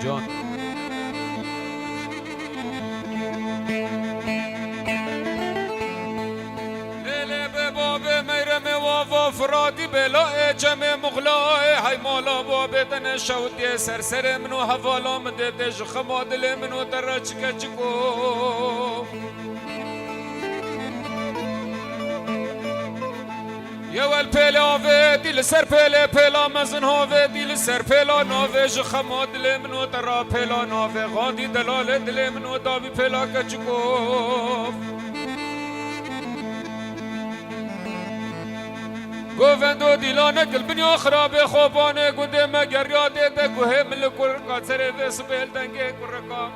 جان لیله به باب میرم و فرادی بلا جمع مغلای های مالا باب تن شودی سرسر منو حوالا من ده جخما دل منو در چکا چکو یوال پیلا و دیل سر پیلا پیلا مزن ها و دیل سر پیلا ناوه جخما دل منو در پیلا ناوه غاندی دلال دل منو داوی پیلا کچکو گووندو دیلانه قلبنی خراب خوبانه گنده مگر یاده ده گوه ملکل قصر ویس بیل دنگه کرکا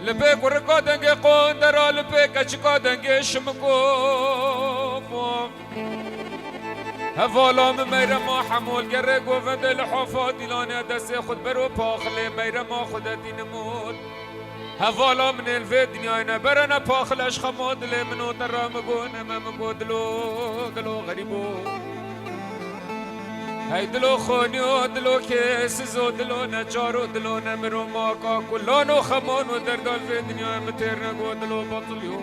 لبه کرکا دنگه قندرا لبه کچکا دنگه شمکو هفالا میره ما حمول گره گوونده لحافا دیلانه دست خود برو پاخله میره ما خودتی نمود هفالا من الفي دنيا برنا باخلاش خمود لي منو ترى مقون امام دلو غريبو هاي دلو خونيو دلو كيسزو دلو نجارو دلو نمرو ماكا كلونو خمون ودردو الفي دنيا متيرنا قو دلو بطليو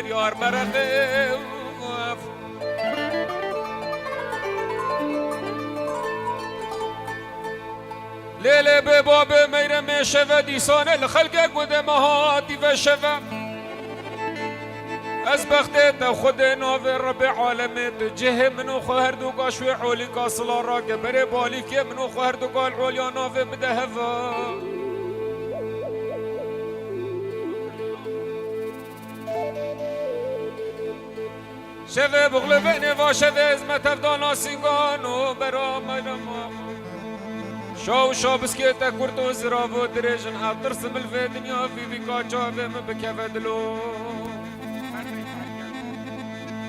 یار مرقه لیله به باب میرم شوه دیسانه لخلق قدم هاتی و شوه از بخت تا خود ناو رب عالمت جه منو خهر دو قاشوی حولی کاسلا را که بره بالی که منو خهر دو قال حولیا ناو بده هوا شوه بغل بینه و شوه ازمت افدانا سینگانو برا میرم شاو بسكيت كورتو زرافو دريجن ترسم الفي دنيا في بيكا في مبكا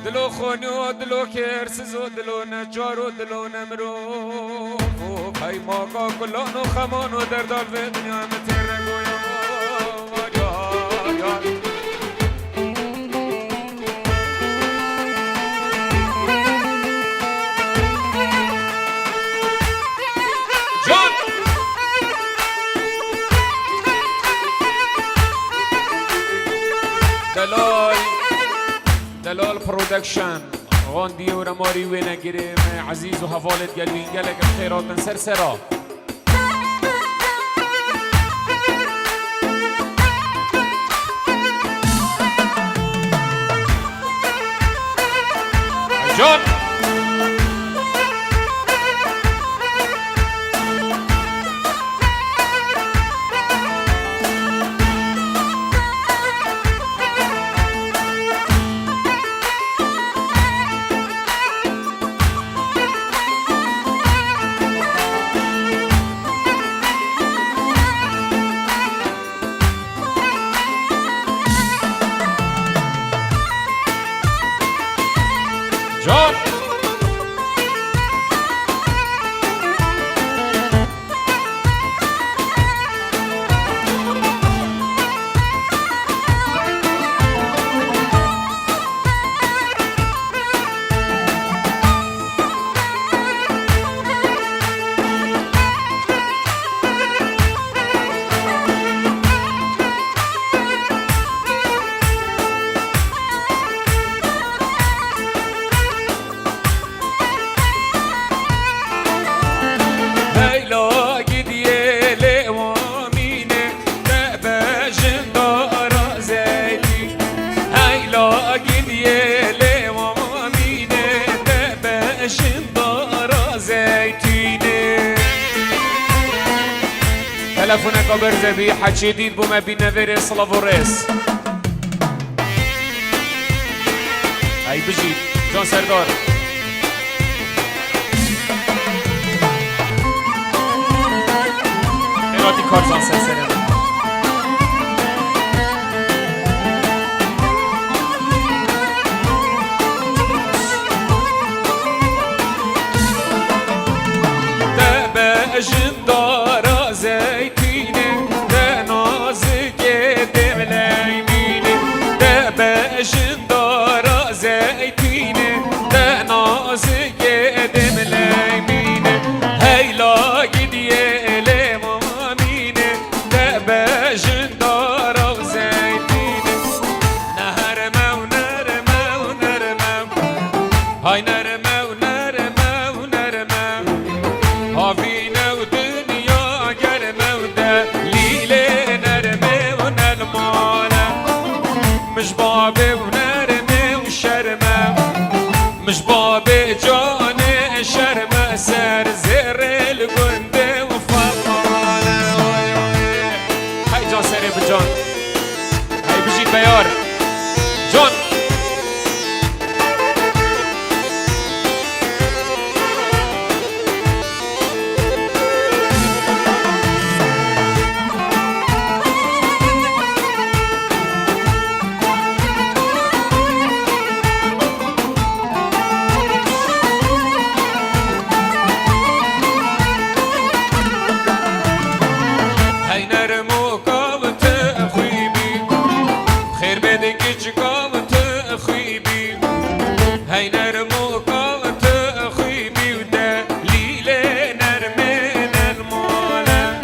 دلو خونيو دلو كيرسزو دلو نجارو دلو نمرو هاي ماكا كلانو خمانو دردال في دنيا مترقو يا دلال برودكشن غاندي ورماري وين جريم عزيز وهفالت قلبين قالك الخيرات سرسرة جون جون تلفونك برزبي حكي ديد بو ما بينا فيري سلافوريس هاي بجي جون سردار خيراتي كارزان سلسلة جندارا زيتينه ده نازك دملا يمينه ده بجندارا زيتينه ده نازك دملا يمينه هيلا قديه لمامينه ده بجندارا زيتينه نهرمه ونرمه ونرمه هاي نرمه ونرمه ونرمه هافينا ودنيا قرمه وده ليلة نرمه ونرمانه مش بابي ونرمه وشرمه مش بابي جاني شرمه سر زر القنده وفرمانه هاي جان سري بجان هاي بجيت بيار جان هاي نرموك وتخيبي وده ليلة نرمين المولى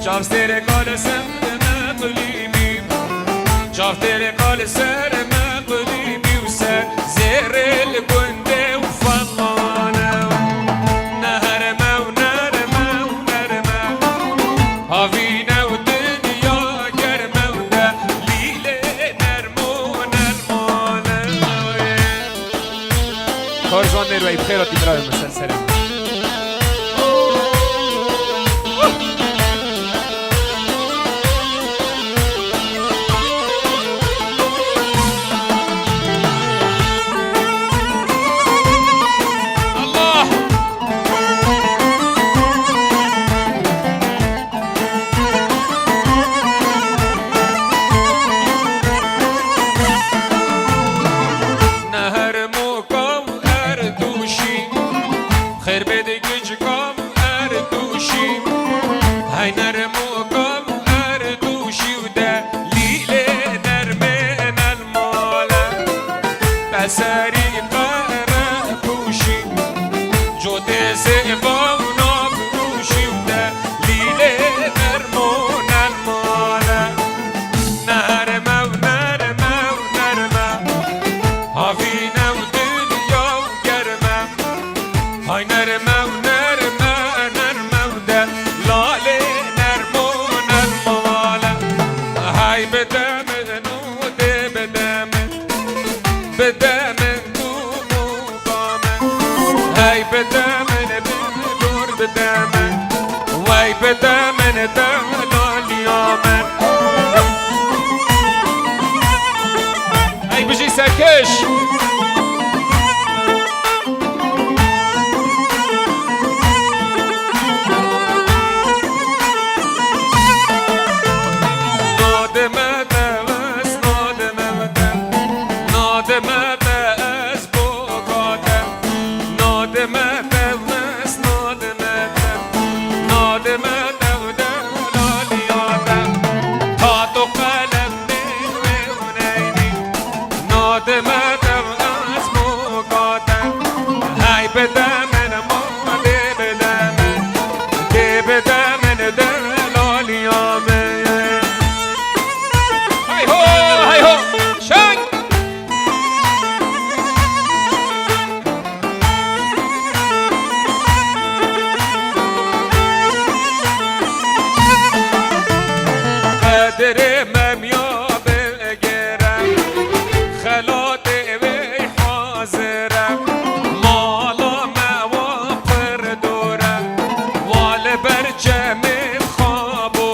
شاف سيري قال سمد مقليبي شاف تيري قال سر مقليبي وسر زير القندة وفضلانة نهرمة ونرمة ونرمة هافينا والدنيا كرمة وده ليلة نرمون المولى كارزان نروي بخيرات إبراهيم مسلسل خير بدك جكم أردوشي هاي نرموكم أردوشي وده ليلة نرمين المولى بساري قرقوشي جودي زيبا ونفروشي وده ليلة نرمون المولى نرمى ونرمى ونرمى هافينا ودنيا وكرمى هاي نرمى ونرمى نرمى وده لالي نرمون المولى هاي بدم نودي بدم بدم دومو قامن هاي بدم بدور بدم واي بدم دلال يامن هاي بجي سركش برجم خواب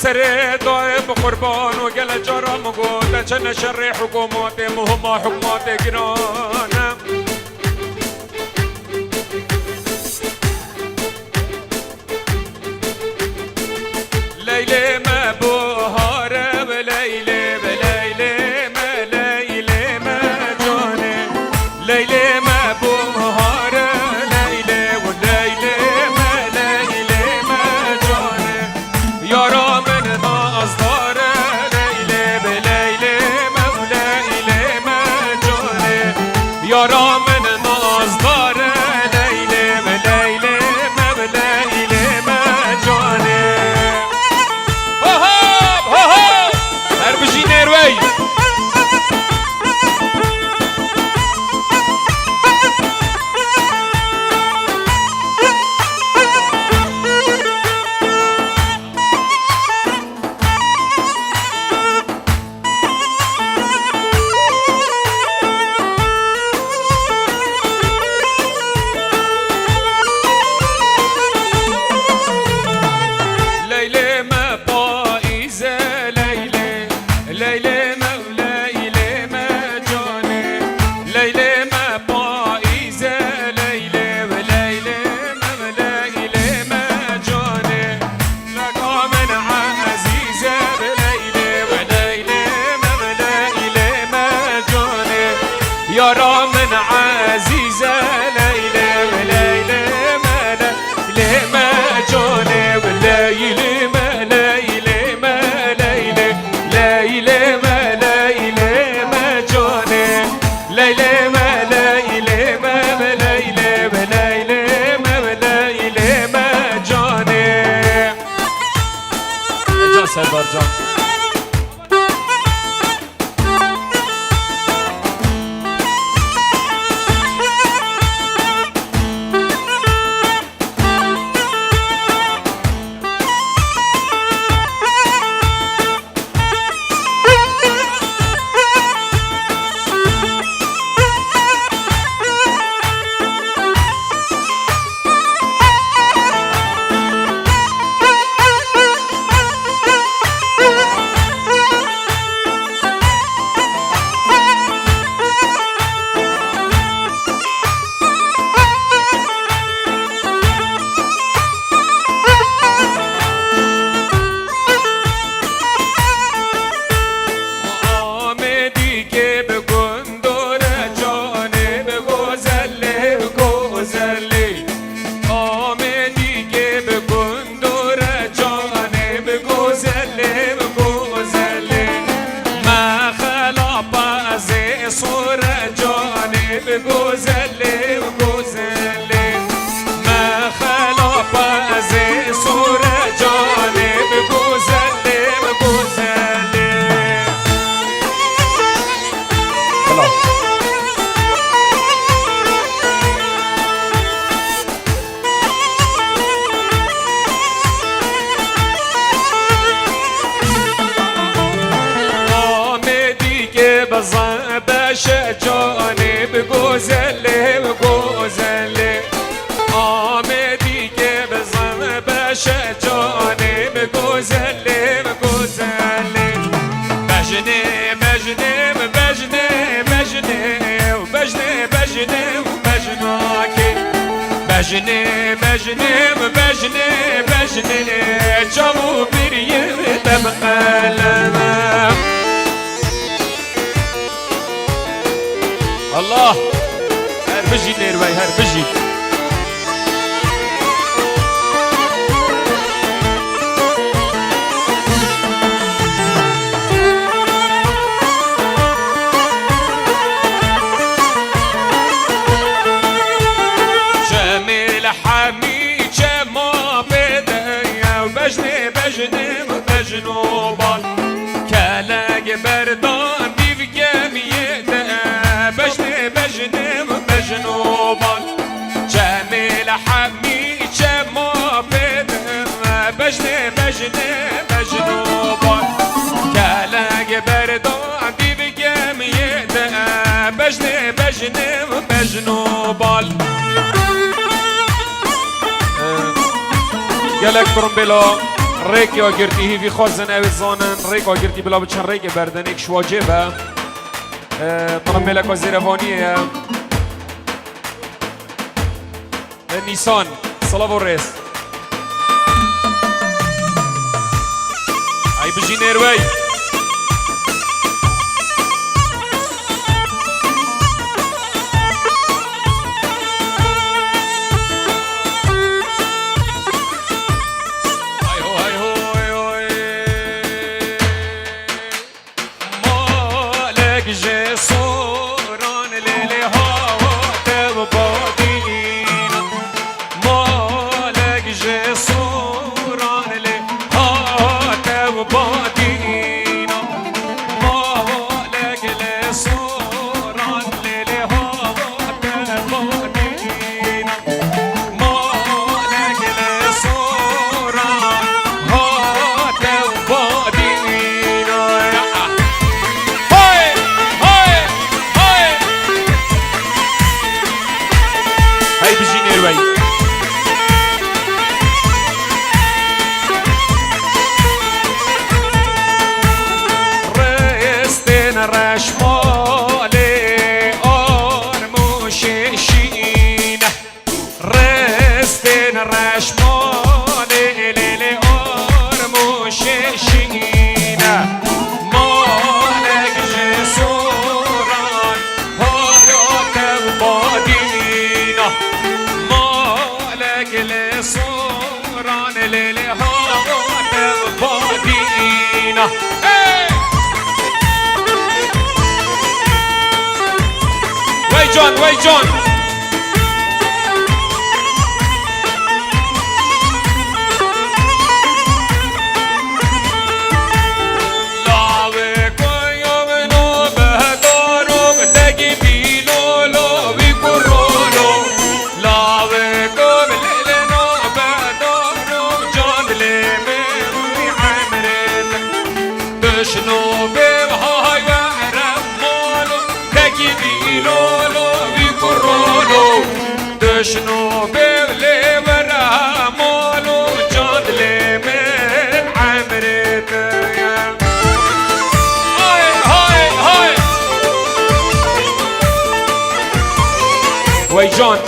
سري ضايب قربان وقال جرى مقود كان شر حكوماتي مهمة حكوماتي جنان ليلي ما بوهارة وليلي بليلي ما ليلي ما جاني ليلي ما بوهارة ليلي وليلي ما ليلي ما جاني يارا من أصدار ليلي بليلي ما وليلي ما جاني يارا من أصدار ليلي بليلي ما وليلي ما جاني يارا من عزيزة ليلى وليلى ما ليلى ما جوني وليلى ما ليلى ما ليلى ليلى ما ليلى ما جوني ليلى ما ليلى ما ليلى ليلى ما ليلى ما جوني اجا برجان بگوزلی بگوزلی ما خلاف از سور جانی بگوزلی بگوزلی آمدی که بزن بشه جانی بگوزلی بگوزلی آمدی که بزن بشه جانی بگوزلی بگوزلی بجنی بجنی بجنی بجنی و بجنی بجنی و بجناکی بجنی بجنی بجنی بجنی چاو بریم دم قلمم الله هر بجي نيروي هر بجي جميل حمي جما بدايا وبجني بجني وبجنوبان كلاق بردان بيفقامي بجني بجني بجنوبان جميل حمي جما بدايا بجني بجني بجنوبان كلاق بردان بيفقامي بجني بجني بجنوبان قالك ترمبيلو ریک آگرتی هیوی خوازن اوید زانن ریک آگرتی بلا بچن ریک بردن ایکش واجبه طرم ملک و زیروانیه نیسان صلاة والرئيس هاي بجي نيروي وای جان لاوه کویو نو بهدارو دگی بیلولو وی کرولو لاوه کو لیل نو بهدارو جان لیمه وی عمرت بشنو به های رمالو دگی بیلولو دشنو بغلي ورا مولو جاد لي من عمرت يا هاي هاي هاي وي جون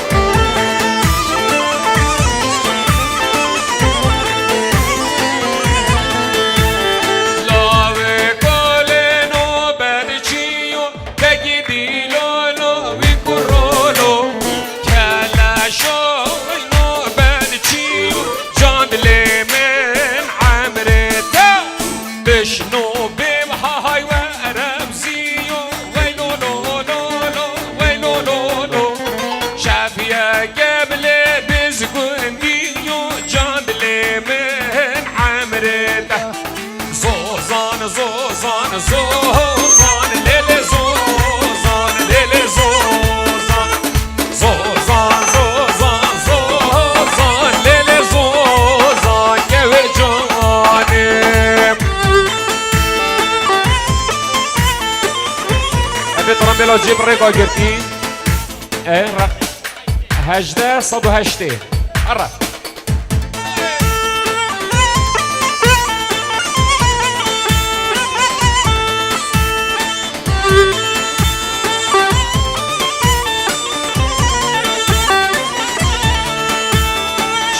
لاوي كولينو بدچيو تگي ديلولو وي كورولو شنو بمحاي ورمزيو ويلو لو لو لو ويلو لو لو شافيا قبل بزقنديو جاند لي من عمرته زوزان زوزان زوزان ليلي زوزان ليلي زوزان زوزان زوزان زوزان ليلي زوزان يا جاني ترى بلا جيب ريكو قرتي ايه هجده صدو هشته عرف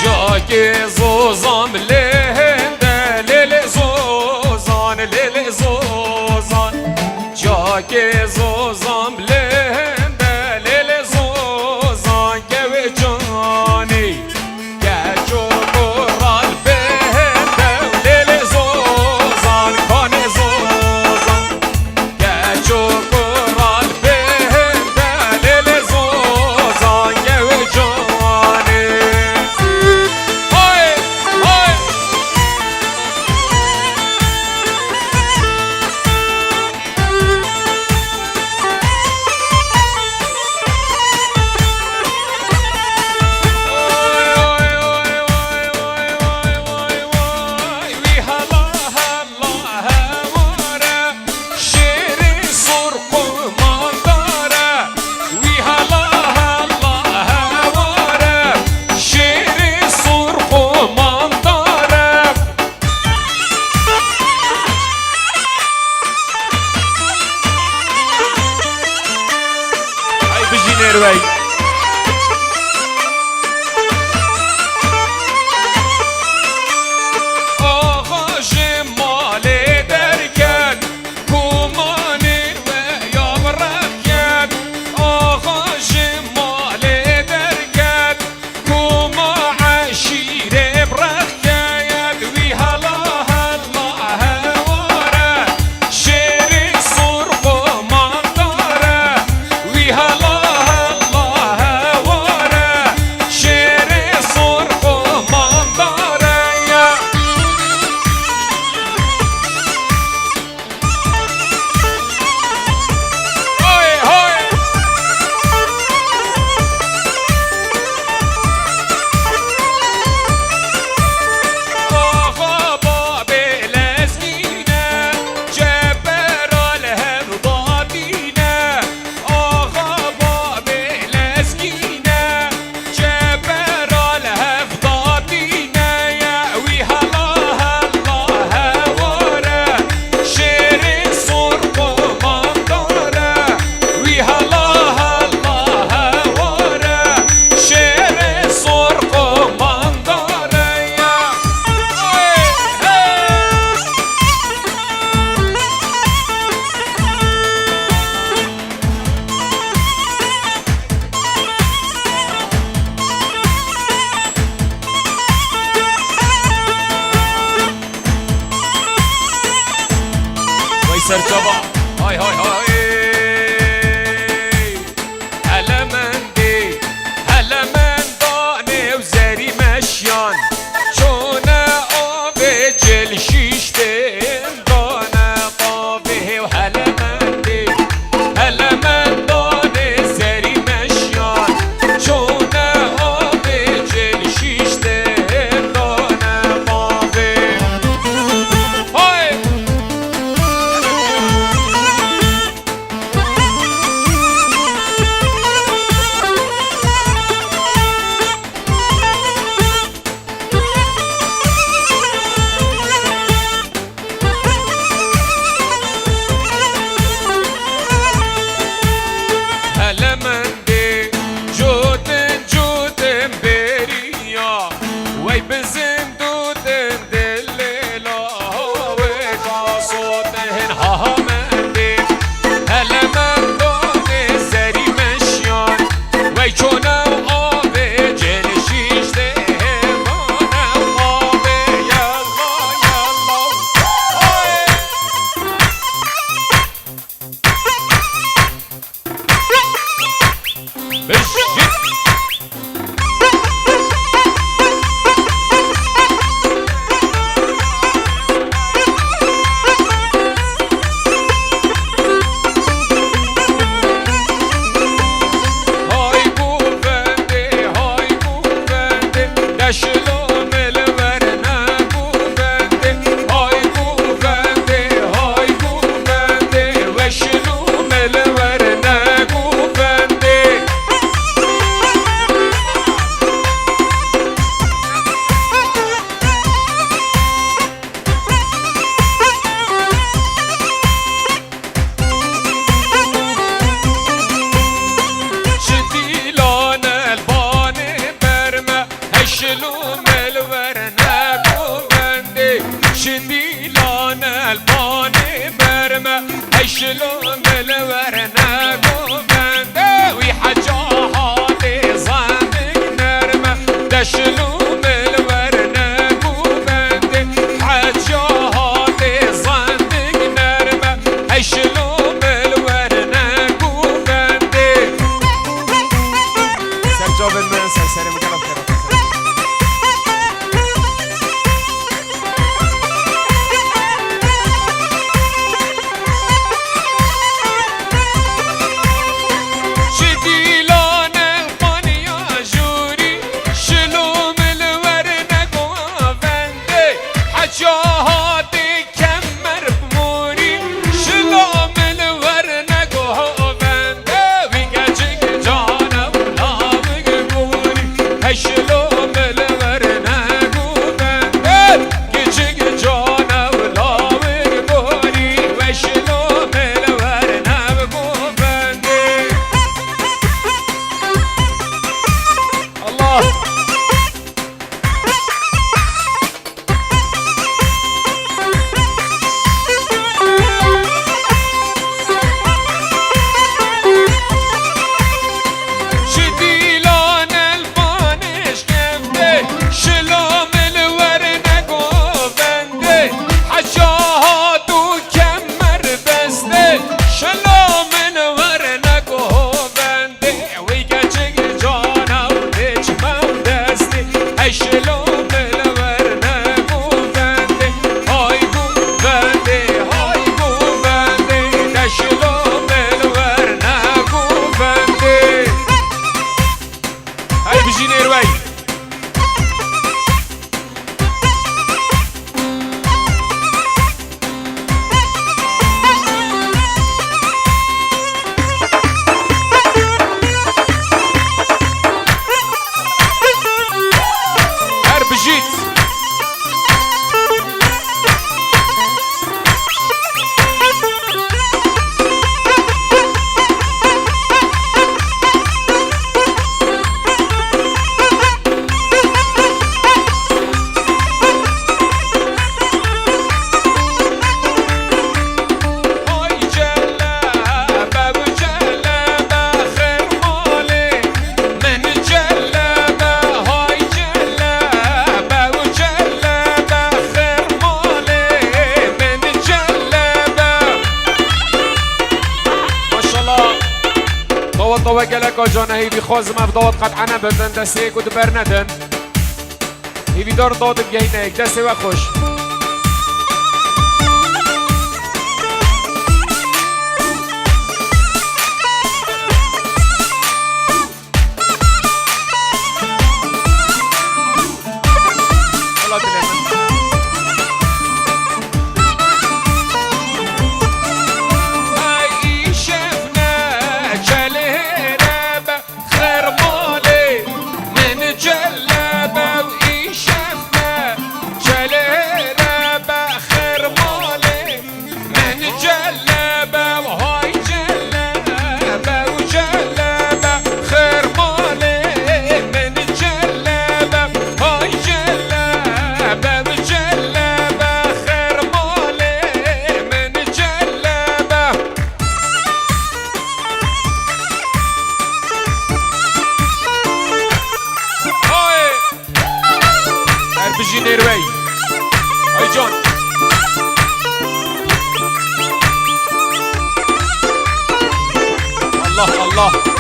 جاكي زوزان لهنده ليلي زوزان ليلي زوزان جاكي زوزان لهنده ليلي زوزان قوي جاني كاجو قرال بهنده وليلي زوزان كاني زوزان كاجو قرال بهنده ليلي زوزان قوي جاني هاي هاي وی سرچابا های های های هلا من دی هلا من دانه و زری مشیان چونه آب جل شیشته دانه قابه و هلا من دی هلا من دانه زری مشیان چونه آب جل شیشته دانه قابه های هلا من دی جودن جودن بریا وی بزن دودن دلیلا وی قاصوتهن ها من دی هلا من دانه زری مشیان وی چونم آب جل شیشته دانم آب یالله یالله بشید های گوونده دشلوم الورنه گوونده های گوونده وشلوم الورنه گوونده شديلان البان برما هشلوم الورنه گوونده شديلان البان برما هشلوم الورنه گوونده وی حجاهات زندگ نرمه دشلوم الورنه گوونده حجاهات زندگ نرمه هشلوم الورنه گوونده سرجاب من سرسره میگم خیرات طوى قلق جانا هي بخوز مبدود قد عنا بدن دسي كود برندن هي بدار داد بجهينك دسي وخوش نيروي هاي جون الله الله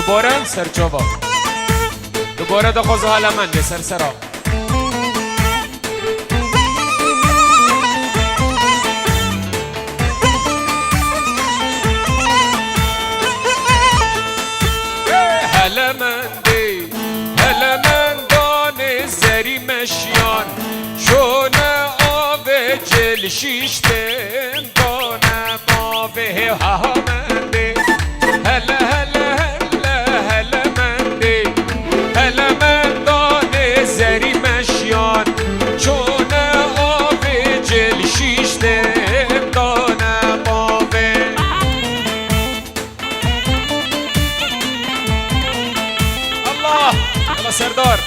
دوباره سرچوبا دوباره دخوز حالا منده سرسرا هلا منده هلا مندان زری مشیان شونه آوه جل شیشتن دانم آوه ها منده هلا هلا سردار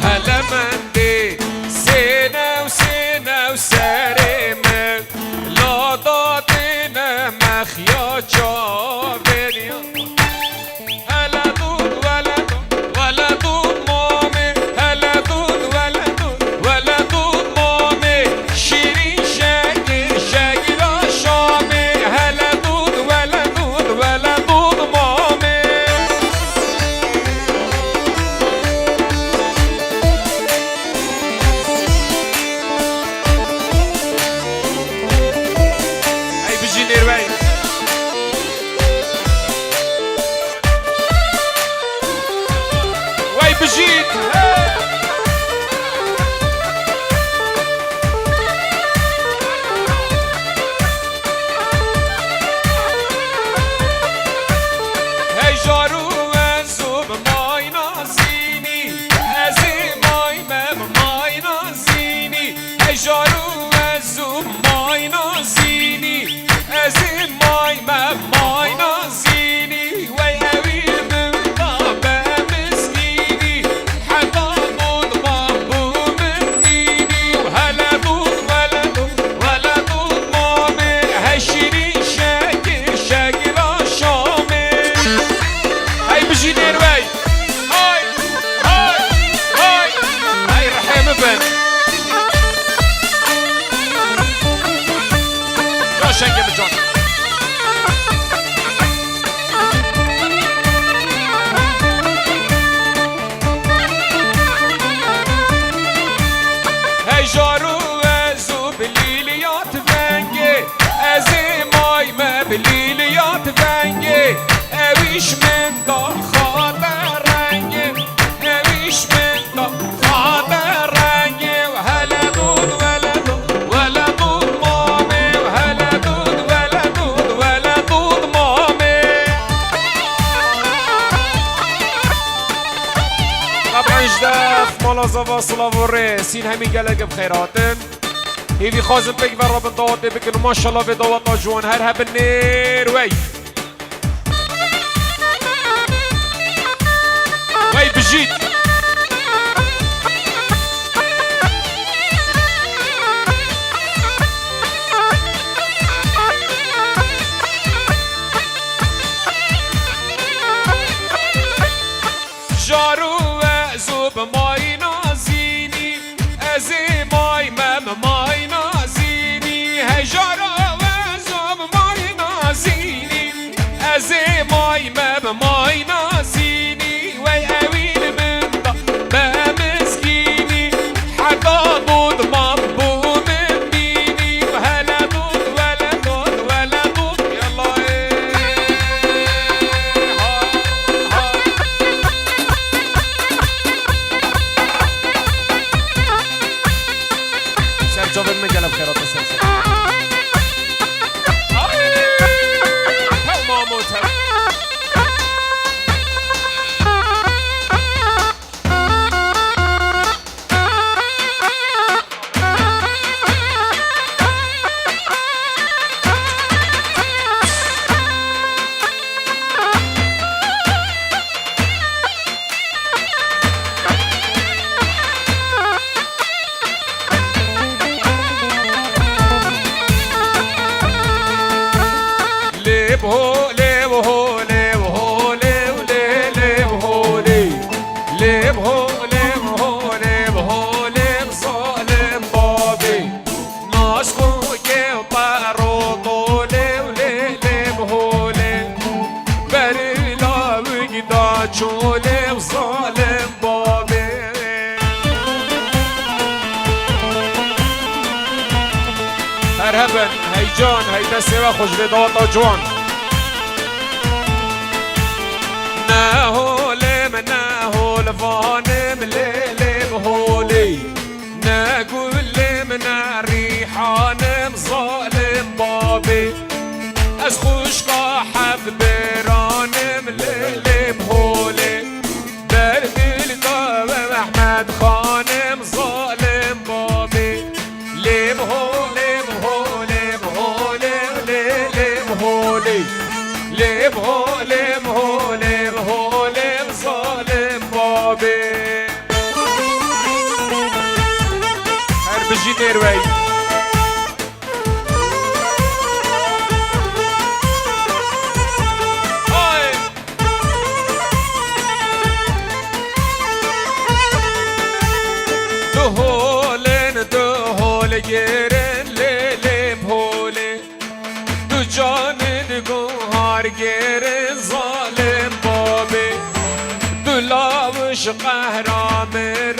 هلا مندي سينا وسينا وسارمك لا ضاطينا مخيا جابريا هلا دود ولا دود ولا دود بجيت هی جارو انزوب مای نازینی ازی مای مم مای نازینی هی جارو انزوب مای نازینی ازی مای مم مای نازینی وی اویل من بابا مسکینی حدا بود بابو من دینی وهلا بود ولا بود ولا بود مامي هی شیرین شاکر شاکر آشامي هاي بجي نيروي هاي هاي هاي هاي رحيم بن يا شنقة بجون هاي جارو ازو بليليات فنگي ازي ماي ما بليليات فنگي اويش من دا خاطر رنگي اويش من دا خاطر رنگي وهلا دود ولا دود ولا دود مامي وهلا دود ولا دود ولا دود مامي زوا صلاة وري سين همي قلق بخيراتن هيلي خازم بك برا بنطوات بكن ما شاء الله في دوات جوان هرها بالنير وي وي بجيت جارو زوب ماي نازيني ازي ماي مام ماي نازيني هي جارو زوب ماي نازيني ازي ماي مام ماي نازيني وي اوين من بمسكيني حتى ضد مطبوع من بيني وهلا ضد ولا ضد ولا ضد يلا جاب المجال بخيرات السلسلة هاو ماموت هو ليب هو ليب هو ليب ليب هو ليب ليب هو ليب هو ليب هو ليب ظالم بابي ناس خوكي طاروطو ليب ليب هو ليب بري لا وقدا شو ليب ظالم بابي مرحبا هيجان هيدسي وخش بداتا جوان ناهولم ناهولفانم ليلم هولي ناقولم ناريحانم ظالم بابي اسخوش قاحب برانم ليلم هولي بردل طاب احمد خانم ظالم بابي ليم هولي هولي هولي ليلم هولي ليم هولي هولي هولي ظالم بابي هرب جينير وي دهولن دهول گرن ليلم هولي دو جانن گوهار گرن ظالم بابي دلاوش قهرامر